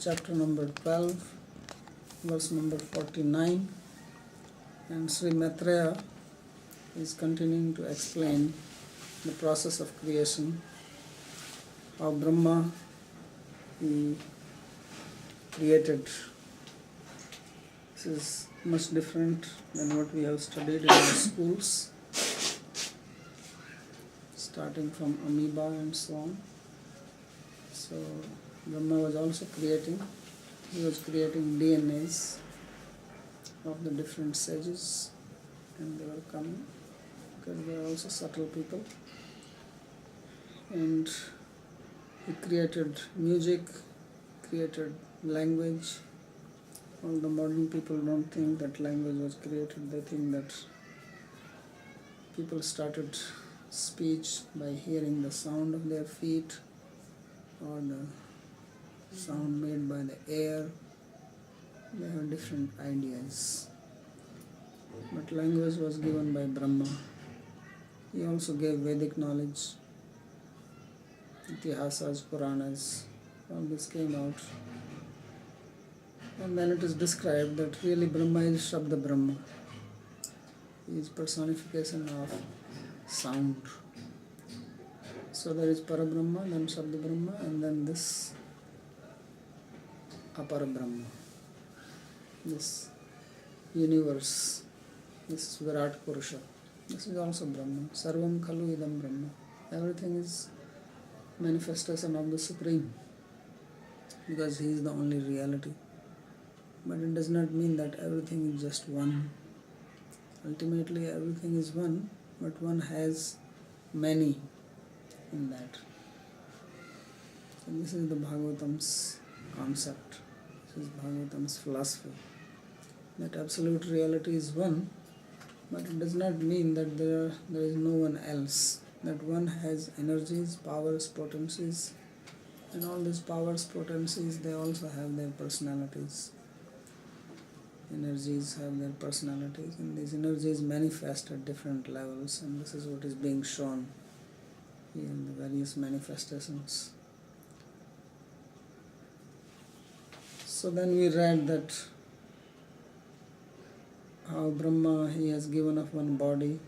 chapter number 12, verse number 49, and Sri Maitreya is continuing to explain the process of creation, how Brahma he created. This is much different than what we have studied in our schools, starting from amoeba and so on. So Brahma was also creating, he was creating DNAs of the different sages, and they were coming because they are also subtle people. And he created music, created language. All the modern people don't think that language was created. They think that people started speech by hearing the sound of their feet or the sound made by the air. They have different ideas. But language was given by Brahma. He also gave Vedic knowledge, Itihasas, Puranas, all this came out. And then it is described that really Brahma is Shabda Brahma. He is personification of sound. So there is Parabrahma, then Shabda Brahma, and then this Apara Brahma, this universe, this Virat Purusha. This is also Brahma. Sarvam Khalu Idam Brahma. Everything is manifestation of the Supreme, because He is the only reality. But it does not mean that everything is just one. Ultimately everything is one, but one has many in that. So this is the Bhagavatam's concept. This is Bhagavatam's philosophy. That absolute reality is one, but it does not mean that there is no one else. That one has energies, powers, potencies, and all these powers, potencies, they also have their personalities. Energies have their personalities, and these energies manifest at different levels, and this is what is being shown here in the various manifestations. So then we read that how Brahma, he has given up one body,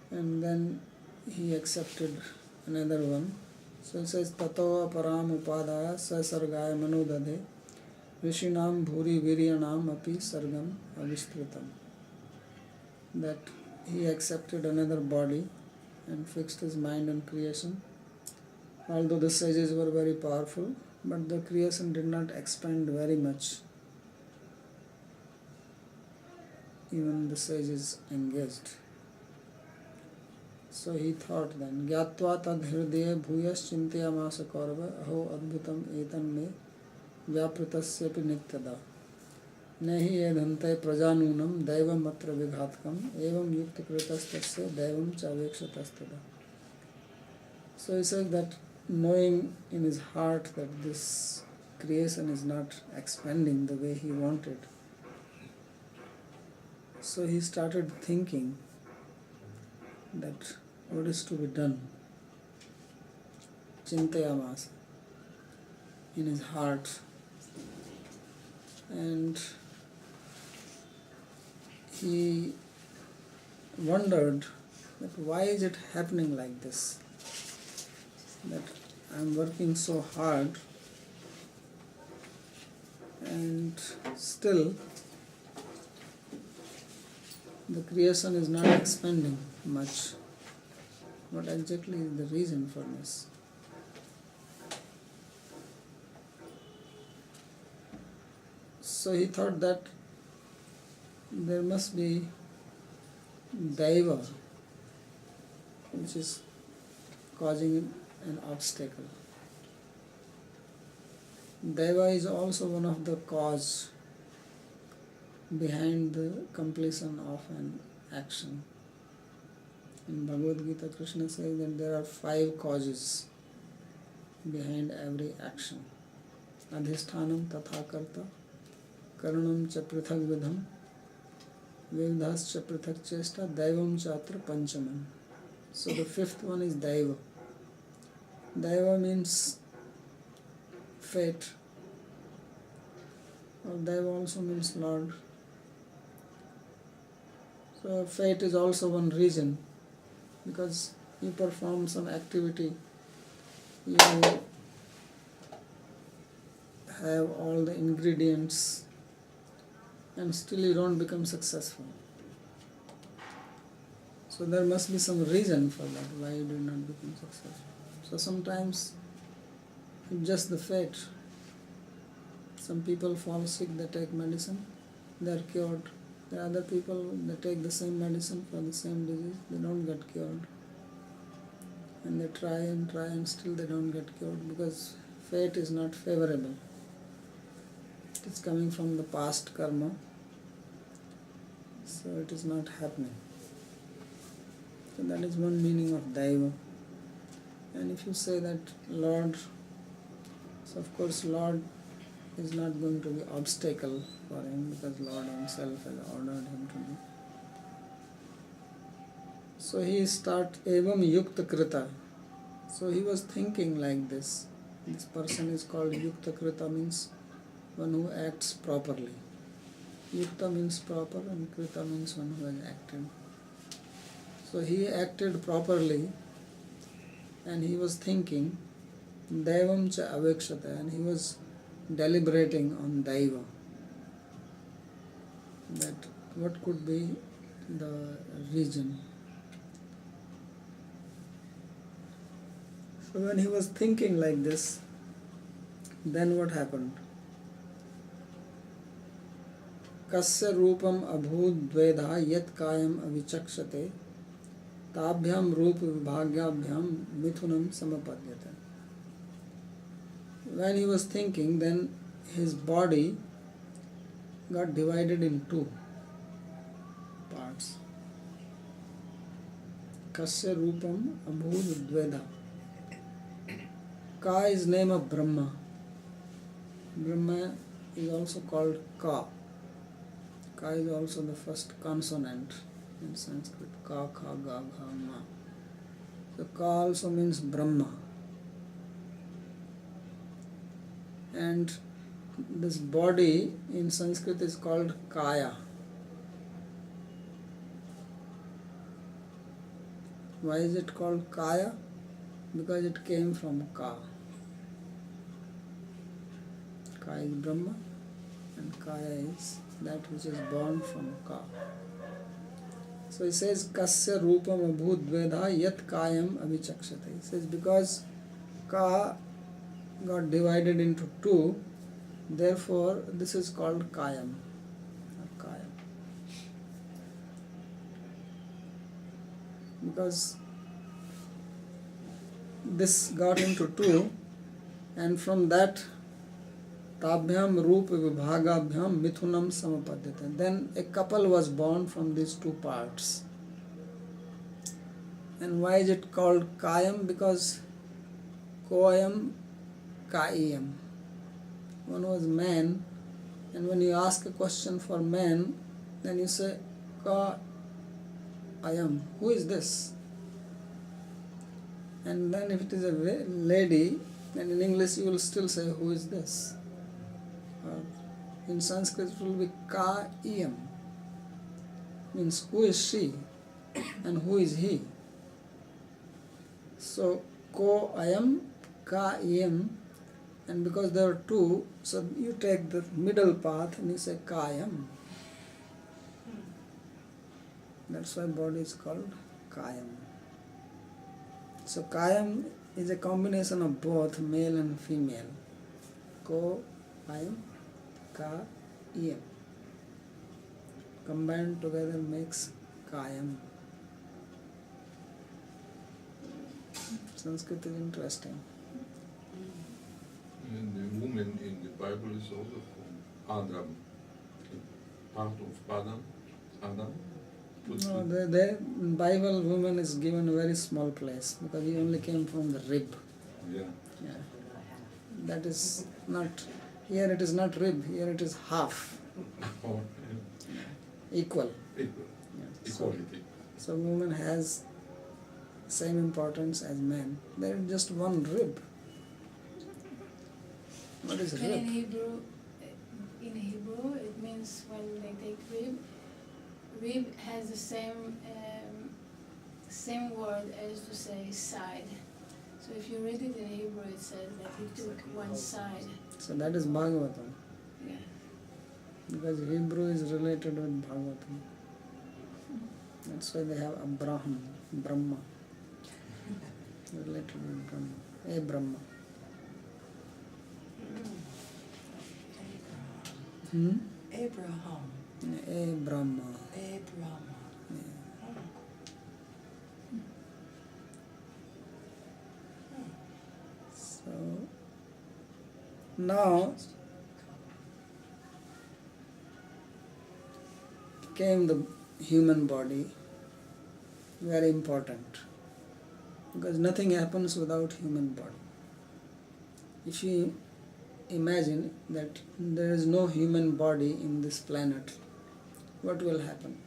and then he accepted another one. So it says, Tato param upadaya sasargaya manodade Rishinam bhuri viryanam api sargam avistritam. That he accepted another body and fixed his mind on creation. Although the sages were very powerful, but the creation did not expand very much. Even the sages engaged. So he thought then, Gyatva tad hridaya bhuyas chintayamasa kaurava aho adbhutam etan me vyapratasyapi nityada nehi edhante prajanunam daivam atra vighatkam evam yuktikritastasya daivam chavekshatastada. So he says that knowing in his heart that this creation is not expanding the way he wanted, so he started thinking that what is to be done. Chintayamasa in his heart, and he wondered that why is it happening like this, that I am working so hard and still the creation is not expanding much. What exactly is the reason for this? So he thought that there must be Daiva, which is causing an obstacle. Daiva is also one of the cause behind the completion of an action. In Bhagavad Gita, Krishna says that there are 5 causes behind every action. Adhisthanam tatha karta, karanam cha prithak vidham, vivdhas cha prithak chesta, daivam cha atra panchamam. So the 5th one is Daiva. Daiva means fate or Deva also means Lord. So fate is also one reason, because you perform some activity, you have all the ingredients and still you don't become successful. So there must be some reason for that, why you did not become successful. So sometimes it's just the fate. Some people fall sick, they take medicine, they are cured. There are other people, they take the same medicine for the same disease, they don't get cured. And they try and still they don't get cured, because fate is not favorable. It is coming from the past karma, so it is not happening. So that is one meaning of Daiva. And if you say that Lord, so of course Lord is not going to be obstacle for him, because Lord himself has ordered him to do. So he start evam yukta krita. So he was thinking like this. This person is called yukta krita, means one who acts properly. Yukta means proper and krita means one who has acted. So he acted properly and he was thinking Daivam cha avekshata, and he was deliberating on Daiva, that what could be the reason. So when he was thinking like this, then what happened? Kasya rupam abhud dvedha yat kayam avichakshate tabhyam rupa vibhagyabhyam mithunam samapadyate. When he was thinking, then his body got divided in two parts. Kasya rupam abhud dvedha. Ka is name of Brahma. Brahma is also called Ka. Ka is also the first consonant in Sanskrit. Ka, Kha, Ga, Gha, Ma. So Ka also means Brahma. And this body in Sanskrit is called Kaya. Why is it called Kaya? Because it came from Ka. Ka is Brahma and Kaya is that which is born from Ka. So he says Kasya Rupam Abhud Dvedha Yat Kayam Avichakshate. He says because Ka got divided into two, therefore this is called Kayam. Kayam. Because this got into two, and from that Tabhyam Rupa Vibhagabhyam Mithunam Samapadyate. Then a couple was born from these two parts. And why is it called Kayam? Because Koyam Kaiyam. One was man, and when you ask a question for man, then you say Ka Ayam. Who is this? And then if it is a lady, then in English you will still say who is this? In Sanskrit it will be Ka Iyam, means who is she and who is he. So Ko Ayam, Ka Iyam, and because there are two, so you take the middle path and you say Kayam. That's why body is called Kayam. So Kayam is a combination of both male and female. Ko Ayam, Ka Iyam. Combined together makes Kayam. Sanskrit is interesting. And the woman in the Bible is also from Adam, part of Adam. No, the Bible woman is given a very small place because he only came from the rib. Yeah. Yeah. That is not, here it is not rib, here it is half. Oh, Equal. equal. Yeah. Equality. So woman has same importance as man. There is just one rib. What is And rib? in Hebrew, in Hebrew, it means when they take rib, rib has the same word as to say side. So if you read it in Hebrew, it says that he took one side. So that is Bhagavatam. Yeah. Because Hebrew is related with Bhagavatam. That's why they have Abraham, Brahma. Related with Brahma. A Brahma. Abraham. A Brahma. Abraham. So now came the human body, very important, because nothing happens without human body. If you imagine that there is no human body in this planet, what will happen?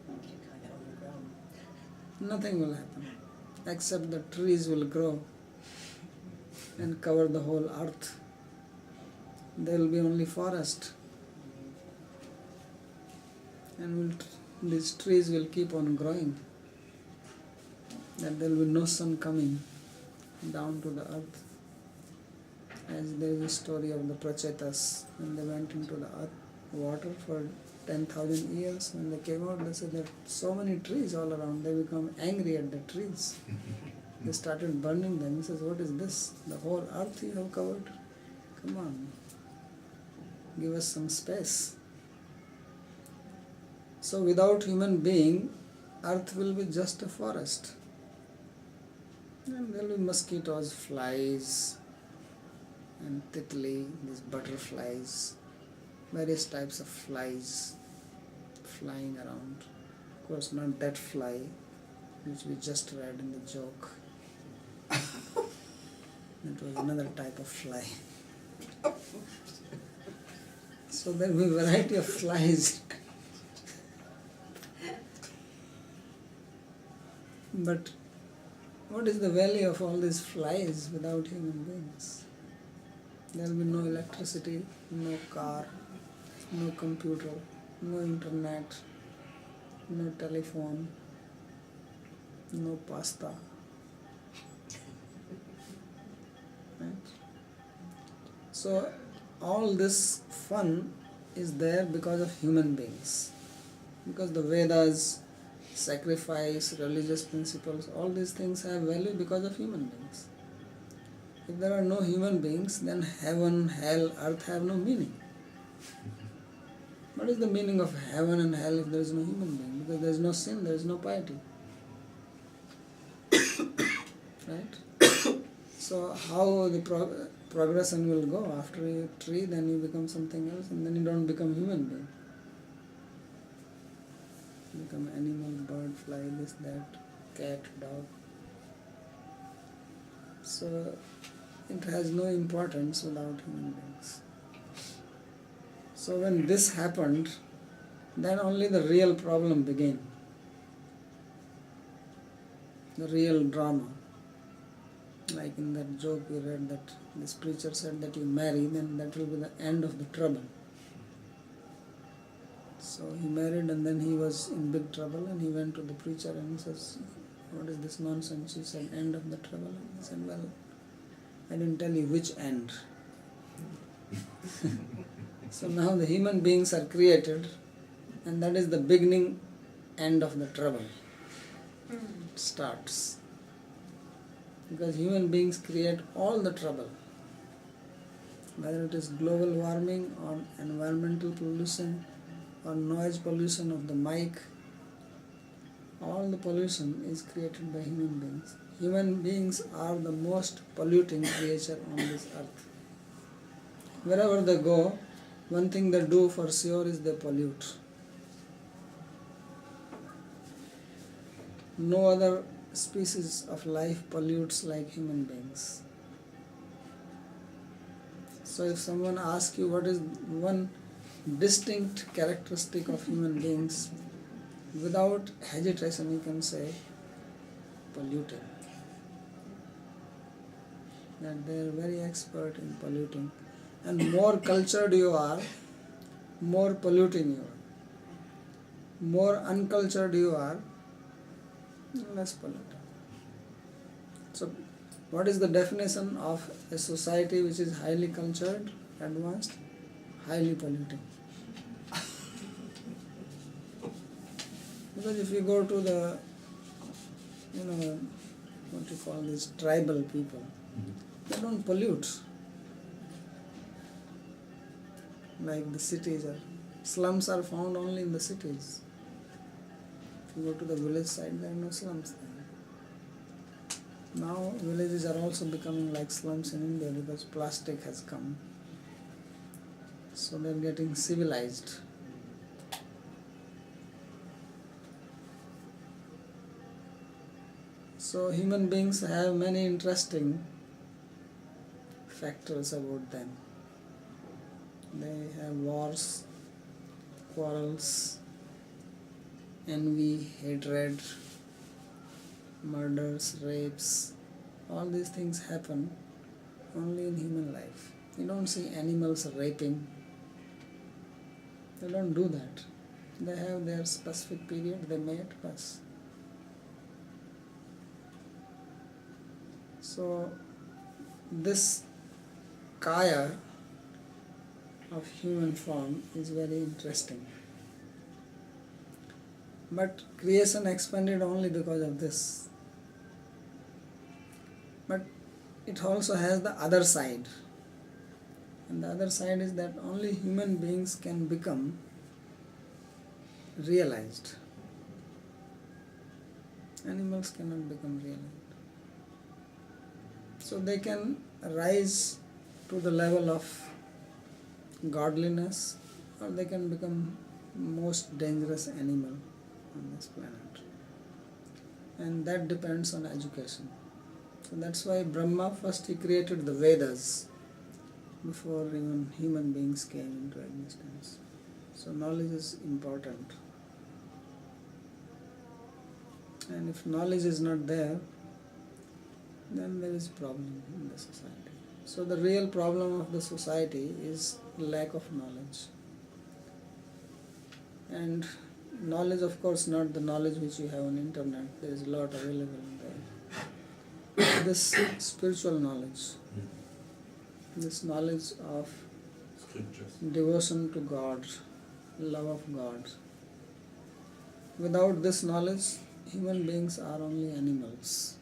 Kind of overgrown. Nothing will happen, except the trees will grow and cover the whole earth. There will be only forest, and these trees will keep on growing, and there will be no sun coming down to the earth. As there is a story of the Prachetas, when they went into the earth, water for 10,000 years, when they came out, they said there are so many trees all around, they become angry at the trees. They started burning them. He says, what is this? The whole earth you have covered? Come on, give us some space. So without human being, earth will be just a forest. And there will be mosquitoes, flies, and titli, these butterflies, various types of flies flying around. Of course, not that fly which we just read in the joke. It was another type of fly. So there will be a variety of flies. But what is the value of all these flies without human beings? There will be no electricity, no car, no computer, no internet, no telephone, no pasta. Right? So all this fun is there because of human beings. Because the Vedas, sacrifice, religious principles, all these things have value because of human beings. If there are no human beings, then heaven, hell, earth have no meaning. What is the meaning of heaven and hell if there is no human being? Because there is no sin, there is no piety. Right? So how the progression will go? After you tree, then you become something else, and then you don't become human being. You become animal, bird, fly, this, that, cat, dog. So it has no importance without human beings. So when this happened, then only the real problem began. The real drama. Like in that joke we read that this preacher said that you marry, then that will be the end of the trouble. So he married and then he was in big trouble, and he went to the preacher and he says, what is this nonsense? He said, end of the trouble. And he said, well, I didn't tell you which end. So now the human beings are created, and that is the beginning end of the trouble. It starts. Because human beings create all the trouble. Whether it is global warming or environmental pollution or noise pollution of the mic, all the pollution is created by human beings. Human beings are the most polluting creature on this earth. Wherever they go, one thing they do for sure is they pollute. No other species of life pollutes like human beings. So if someone asks you what is one distinct characteristic of human beings, without hesitation you can say polluting. That they are very expert in polluting. And more cultured you are, more polluting you are. More uncultured you are, less polluting. So, what is the definition of a society which is highly cultured, advanced? Highly polluting. Because if you go to the, what you call these tribal people, they don't pollute. Like the cities are, slums are found only in the cities. If you go to the village side, there are no slums there. Now villages are also becoming like slums in India because plastic has come. So they're getting civilized. So human beings have many interesting factors about them. They have wars, quarrels, envy, hatred, murders, rapes. All these things happen only in human life. You don't see animals raping. They don't do that. They have their specific period, they mate, bas. So this kaya of human form is very interesting. But creation expanded only because of this. But it also has the other side. And the other side is that only human beings can become realized. Animals cannot become realized. So they can rise to the level of godliness, or they can become most dangerous animal on this planet. And that depends on education. So that's why Brahma first he created the Vedas before even human beings came into existence. So knowledge is important. And if knowledge is not there, then there is problem in the society. So the real problem of the society is lack of knowledge. And knowledge, of course, not the knowledge which you have on internet. There is a lot available there. This spiritual knowledge, this knowledge of Scriptures. devotion to God, love of God. Without this knowledge, human beings are only animals,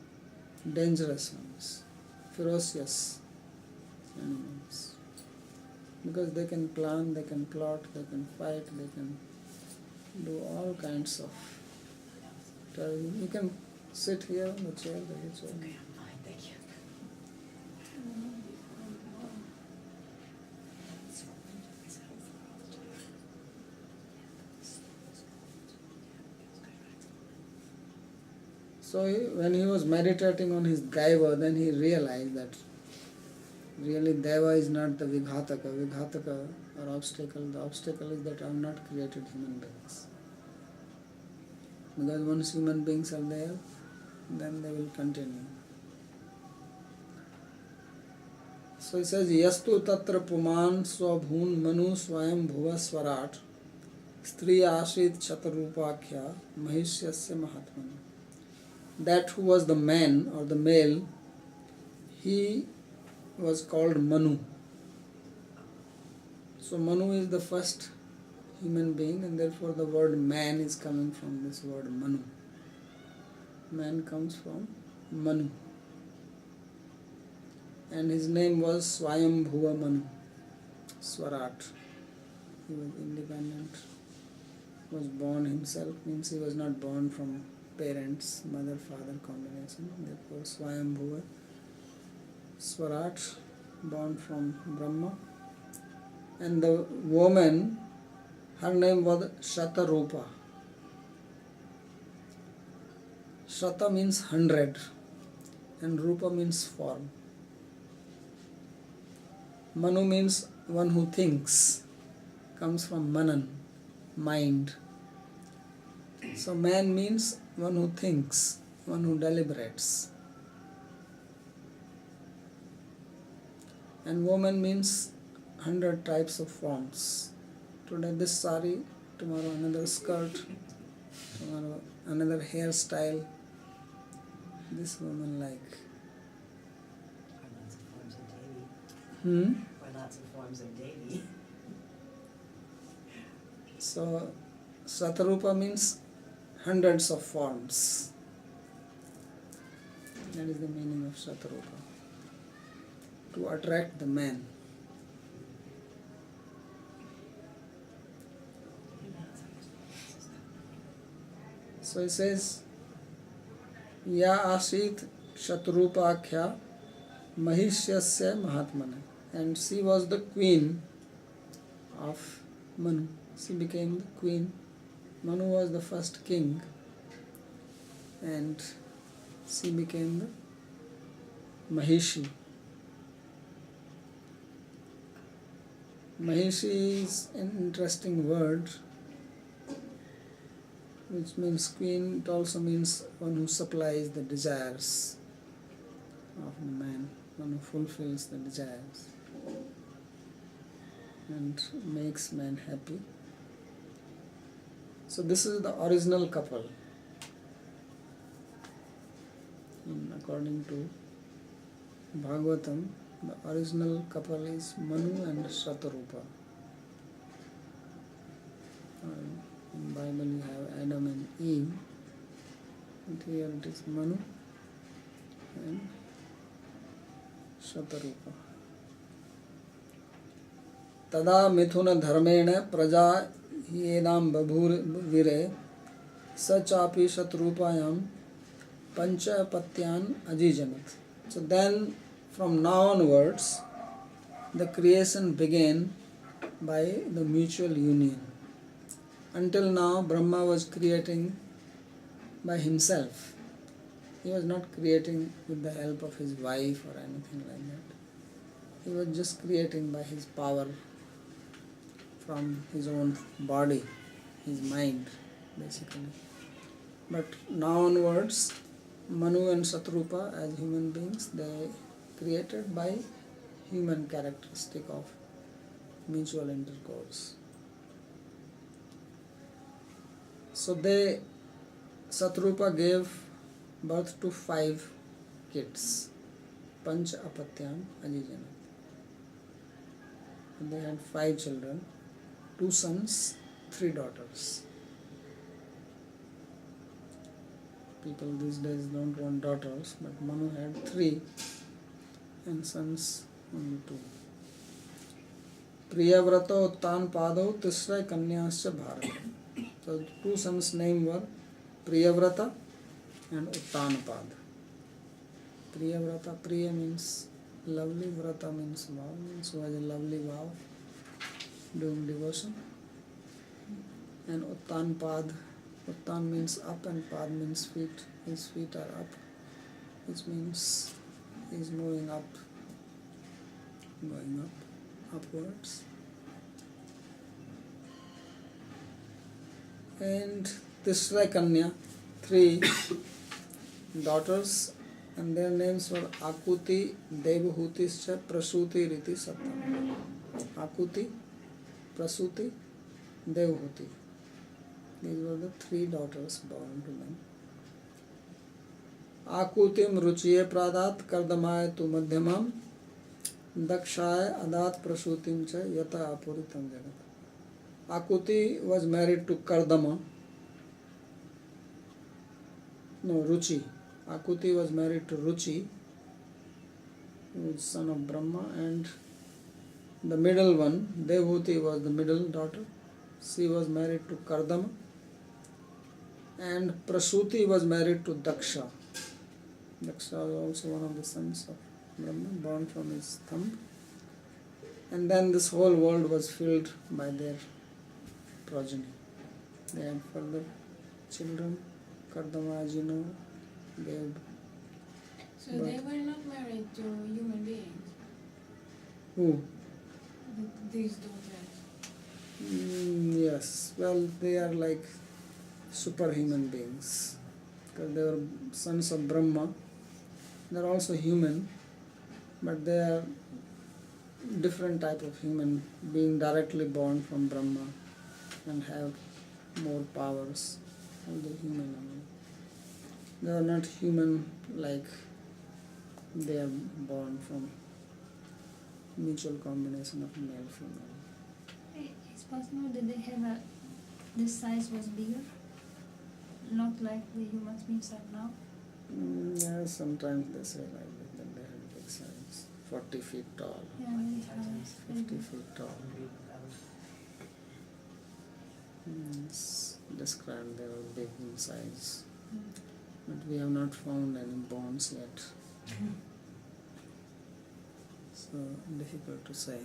dangerous ones, ferocious animals. Because they can plan, they can plot, they can fight, they can do all kinds of terrorism. You can sit here on the chair, there is Okay, I'm fine, thank you. So when he was meditating on his Daiva, then he realized that really Daiva is not the Vighataka. Vighataka or obstacle. The obstacle is that I have not created human beings. Because once human beings are there, then they will continue. So he says, Yastu tatra puman swabhun manu swayam bhuva swarat stri ashrit chatarupakya mahishyasya mahatmana. That who was the man or the male, he was called Manu. So Manu is the first human being, and therefore the word man is coming from this word Manu. Man comes from Manu. And his name was Swayambhuva Manu, Swarat. He was independent, was born himself, means he was not born from parents, mother-father combination. Therefore Swayambhuva, Swarat, born from Brahma. And the woman, her name was Shatarupa. Shata means 100 and Rupa means form. Manu means one who thinks, comes from Manan, mind. So man means one who thinks, one who deliberates. And woman means 100 types of forms. Today this sari, tomorrow another skirt, tomorrow another hairstyle. This woman like. Or lots of forms of deity. Hmm? Or lots of forms of deity. So Satarupa means hundreds of forms. That is the meaning of Satarupa. To attract the man. So he says, Ya Asit Shatrupakhya Mahishyasya Mahatmana. And she was the queen of Manu. She became the queen. Manu was the first king. And she became the Mahishi. Mahishi is an interesting word, which means queen. It also means one who supplies the desires of the man, one who fulfills the desires and makes man happy. So this is the original couple. And according to Bhagavatam, the original couple is Manu and Satarupa. In Bible you have Adam and Eve, and here it is Manu and Satarupa. Tada mithuna dharmena praja yenam babhur vire sachapi Satrupayam pancha patyan ajijanat. So then from now onwards the creation began by the mutual union. Until now Brahma was creating by himself. He was not creating with the help of his wife or anything like that. He was just creating by his power from his own body, his mind basically. But now onwards Manu and Satrupa as human beings, they created by human characteristic of mutual intercourse. So Satrupa gave birth to 5 kids, Panch Apatyam Ajijana. They had 5 children, 2 sons, 3 daughters. People these days don't want daughters, but Manu had 3 and sons only 2. Priyavrata Uttan Padau Tisra Kanyasya Bharata. So 2 sons' names were Priyavrata and Uttanapad. Priyavrata, Priya means lovely, Vrata means vow, means who has a lovely vow doing devotion. And Uttanapad, Uttan means up and Pad means feet. His feet are up, which means he is moving up, going up, upwards. And Tisra Kanya, 3 daughters, and their names were Akuti, Devahutischa, Prasuti, Riti, Satyam. Akuti, Prasuti, Devahuti. These were the 3 daughters born to them. Akutim Ruchiye Pradat Kardamaya tu Madhyamam Dakshaya Adat Prasutim cha Yata Apuritam Jagat. Akuti was married to Kardama. No, Ruchi. Akuti was married to Ruchi, who was son of Brahma, and the middle one, Devahuti, was the middle daughter. She was married to Kardama, and Prasuti was married to Daksha. Daksha was also one of the sons of Brahma, born from his thumb. And then this whole world was filled by their progeny. They had further children, Kardama, Ajino, Dev. So they were not married to human beings, Who? these daughters. Yes, well, they are like superhuman beings because they are sons of Brahma. They are also human, but they are different type of human being directly born from Brahma and have more powers than the human. They are not human like they are born from mutual combination of male female. It's possible that they have the size was bigger, not like the human beings are now. Yeah, sometimes they say like that they have big size, 40 feet tall, Yeah, very high. 50 feet tall. It's described they are big in size, but we have not found any bones yet. So difficult to say.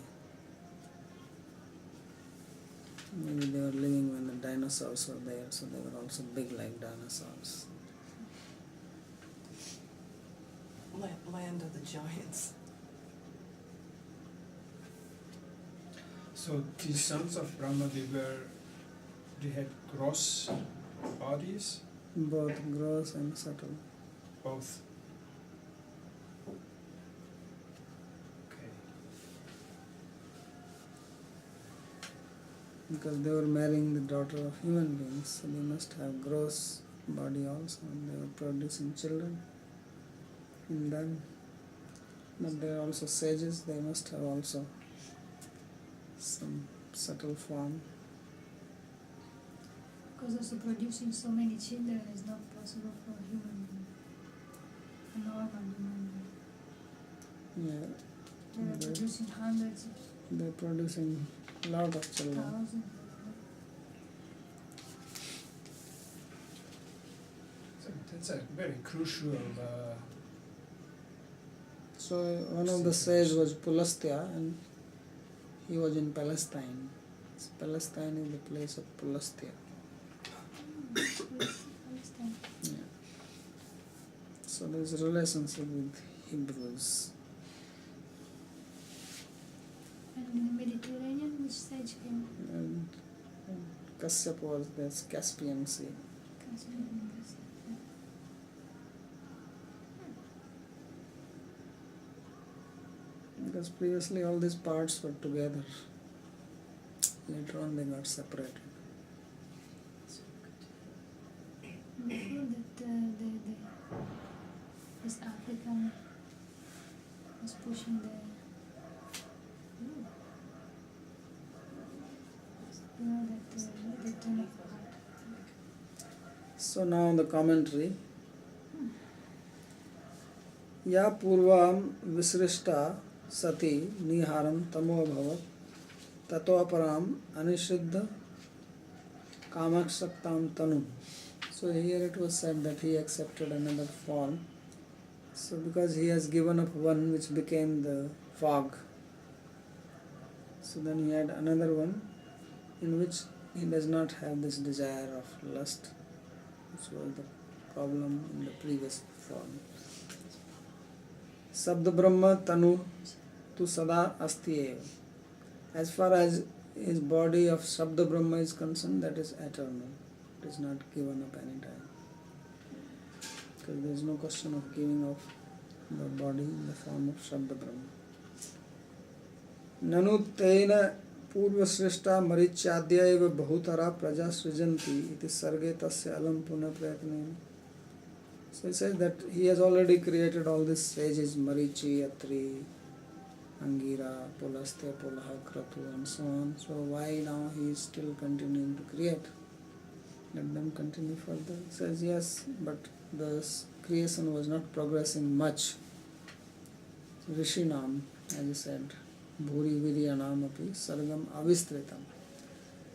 Maybe they were living when the dinosaurs were there, so they were also big like dinosaurs. Land of the giants. So the sons of Brahma, they had gross bodies, Both gross and subtle. both. Okay. Because they were marrying the daughter of human beings, so they must have gross body also, and they were producing children in them. But they are also sages, they must have also some subtle form. Because also producing so many children is not possible for a human being, a normal human being. Yeah, They are Right. producing hundreds of they're producing a lot of children. thousands. So that's a very crucial. So one of the sages was Pulastya, and he was in Palestine. So Palestine is the place of Pulastya. Understand? Yeah. So there's a relationship with Hebrews. And in the Mediterranean, which stage came? And Kashyap was this Caspian Sea. Caspian Sea. Because previously all these parts were together. Later on they got separated. Before that, this African was pushing the. You know that the turn of heart. So now the commentary. Ya purvam visrishta sati niharam tamo bhavat tato aparam anishiddha kamaksaktam tanu. So here it was said that he accepted another form. So because he has given up one which became the fog, so then he had another one in which he does not have this desire of lust, which was the problem in the previous form. Sabda Brahma Tanu tu sada asti eva. As far as his body of Sabda Brahma is concerned, that is eternal. It is not given up any time. Because there is no question of giving up the body in the form of Sabda Brahma. Nanu tena पूर्वश्रेष्ठा मरीच्याद्या एव बहुतरा प्रजा सृजन्ति इति सर्गे तस्य अलं पुनः प्रयत्नेन. So he says that he has already created all these sages, Marichi, Atri, Angira, Pulastya, Pulaha, Kratu and so on. So why now he is still continuing to create? Let them continue further. He says yes, but the creation was not progressing much. So Rishinam, as he said, Bhuri Viryanam api sargam avistritam.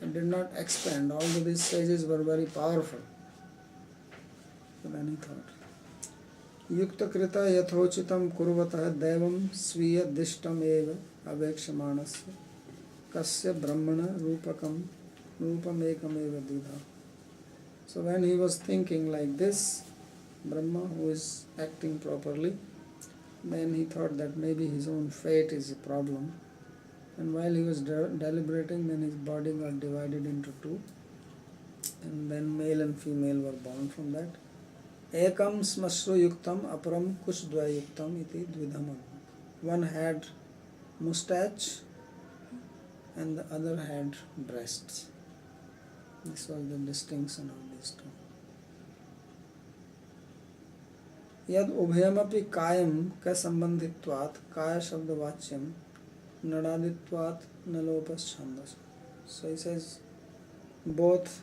It did not expand, although these sages were very powerful. So then he thought, Yukta krita yathochitam kurvatah devam sviya dishtam eva avekshamanasya kasya brahmana rupam ekam eva didha. So when he was thinking like this, Brahma, who is acting properly, then he thought that maybe his own fate is a problem. And while he was deliberating, then his body got divided into two. And then male and female were born from that. Ekam smasru yuktam aparam kushdva yuktam iti dvidhamam. One had mustache, and the other had breasts. This was the distinction of these two. यद उभयमपि कायम क संबंधित्वात् काय शब्दवाच्यम नडादित्वात् नलोपश्छंदस. So he says both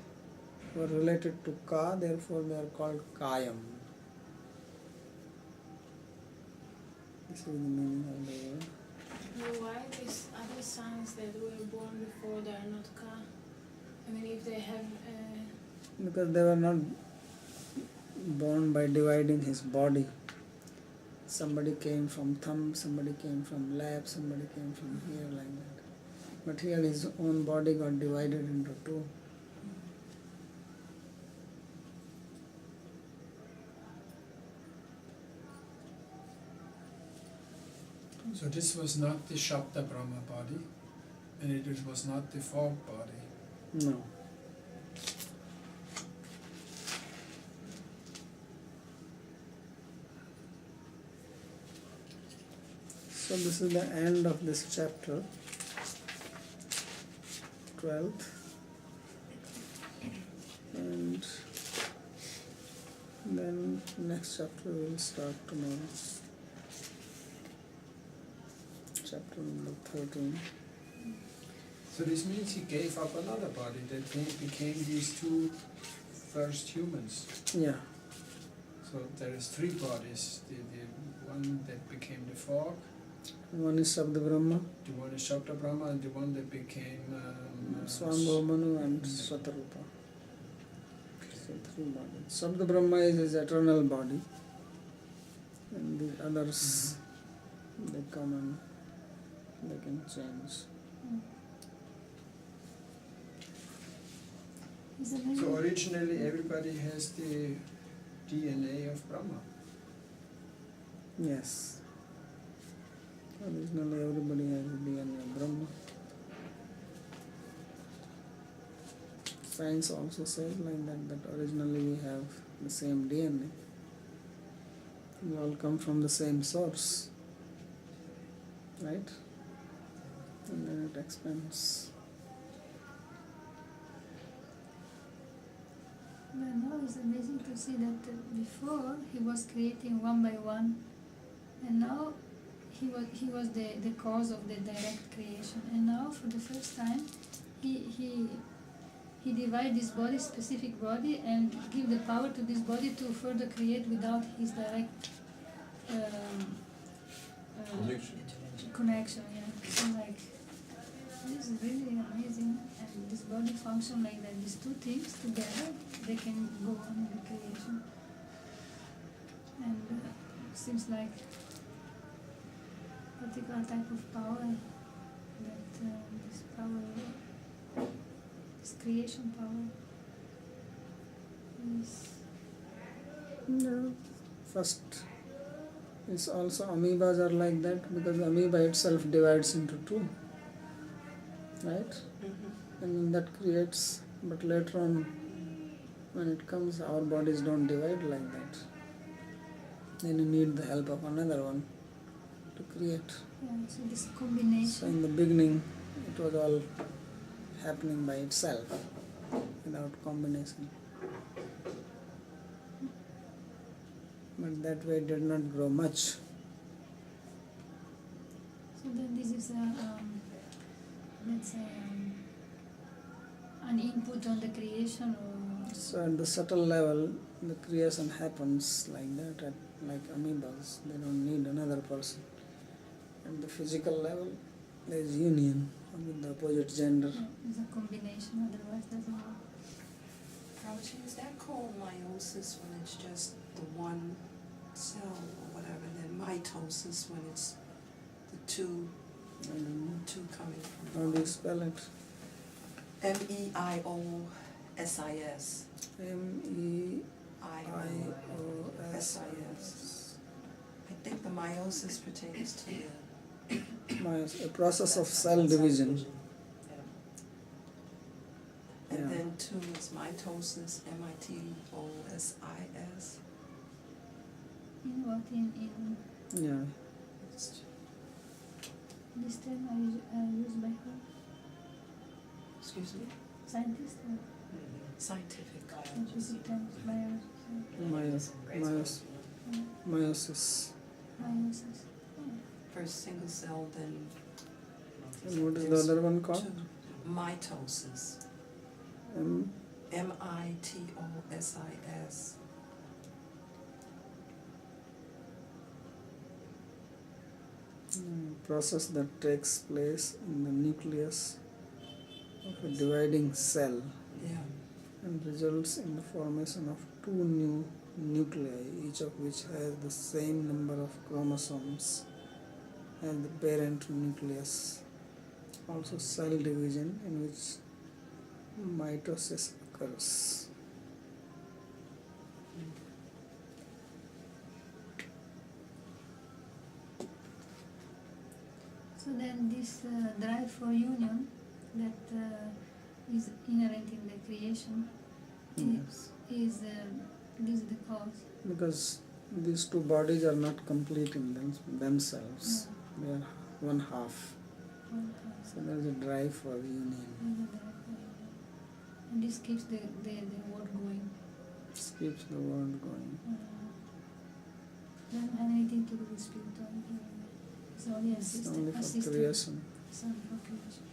were related to ka, therefore they are called kayam. This is the meaning of the word. Well, why these other sons that were born before they are not ka? I mean, if they have. Because they were not born by dividing his body. Somebody came from thumb, somebody came from lap, somebody came from here, like that. But here his own body got divided into two. So this was not the Shabda Brahma body, and it was not the fog body. No. So this is the end of this chapter, 12th, and then next chapter we will start tomorrow, chapter number 13. So this means he gave up another body that became these two first humans. Yeah, So there is three bodies, the one that became the fog, one is Shabda Brahma, the one is Shabda Brahma, and the one that became Swambhava Manu and Swatarupa. So three bodies. Shabda Brahma is his eternal body, and the others, they come and they can change. It's amazing. So originally everybody has the DNA of Brahma. Yes. Originally everybody has the DNA of Brahma. Science also says like that originally we have the same DNA. We all come from the same source. Right? And then it expands. But now it's amazing to see that before he was creating one by one, and now he was the cause of the direct creation. And now for the first time he divided this body, specific body, and give the power to this body to further create without his direct connection. Yeah. So like this is really amazing, and this body function like that. These two things together, they can go on in the creation. And seems like particular type of power that this power, this creation power is. No. First, it's also amoebas are like that because amoeba itself divides into two. Right? And that creates, but later on when it comes, our bodies don't divide like that. Then you need the help of another one to create. Yeah, so this combination. So in the beginning it was all happening by itself without combination. But that way it did not grow much. So then this is let's say an input on the creation, or So at the subtle level the creation happens like that, like amoebas. They don't need another person. At the physical level there is union with the opposite gender. it's a combination, otherwise doesn't work. Babaji, is that called meiosis when it's just the one cell or whatever, and then mitosis when it's the two I don't know. coming from How do you spell it? MEIOSIS. MEIOSIS. I think the meiosis pertains to the A process of cell division. Yeah. And Yeah. then two is mitosis, MITOSIS. In what? In Yeah. It's This term are used by who? Excuse me? Scientists or Scientific. scientific terms? Meiosis. Meiosis. First single cell, then And what is the other one called? two. Mitosis. M- Mitosis. process that takes place in the nucleus of a dividing cell Yeah. and results in the formation of two new nuclei, each of which has the same number of chromosomes as the parent nucleus. Also cell division, in which mitosis occurs. So then this drive for union that is inherent in the creation Yes. is this is the cause. Because these two bodies are not complete in themselves. They are one half. So there is a drive for union. And this keeps the world going. This keeps the world going. Doesn't have anything to do with spirituality. It's only a It's system. only a for system. creation. It's only for creation.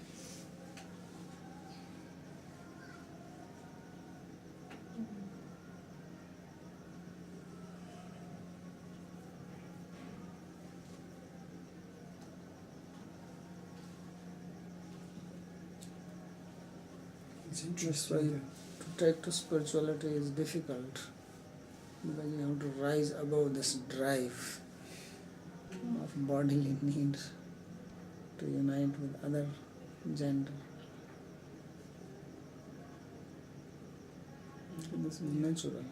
It's That's why interesting. to take to spirituality is difficult, because you have to rise above this drive of bodily need to unite with other gender. So this is natural.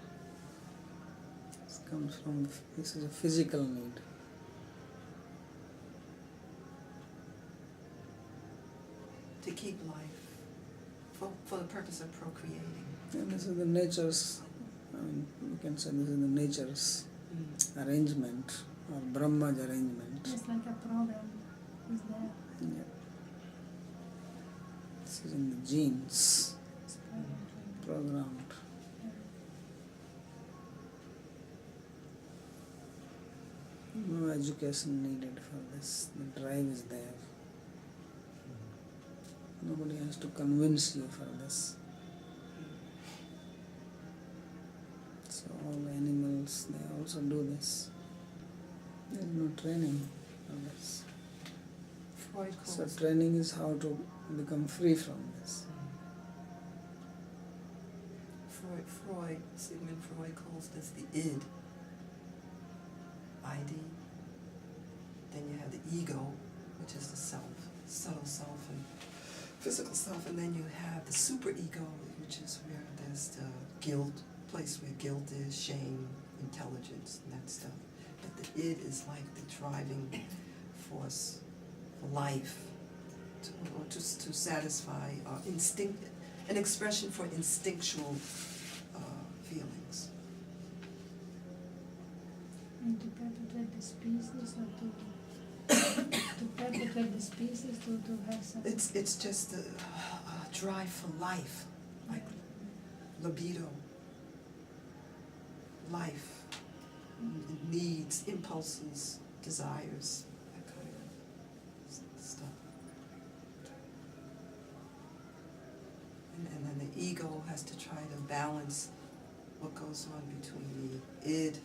This comes from this is a physical need. To keep life for the purpose of procreating. And this is the nature's, you can say this is the nature's arrangement, or Brahma's arrangement. It's like a program is there. Yeah. This is in the genes, It's programmed. programmed. No education needed for this. The drive is there. Nobody has to convince you for this. So all animals, they also do this. There is no training for this. Freud So calls training is how to become free from this. Sigmund Freud calls this the id. ID. Then you have the ego, which is the self, subtle self and physical self, and then you have the superego, which is where there's the guilt, place where guilt is, shame, intelligence, and that stuff. But the id is like the driving force for life, to satisfy instinct, an expression for instinctual feelings. And to perpetuate the species or to perpetuate the species to have some. It's just a drive for life, like libido, life, needs, impulses, desires, that kind of stuff. And then the ego has to try to balance what goes on between the id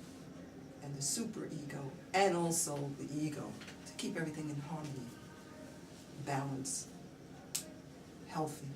and the superego, and also the ego, to keep everything in harmony, balance, healthy.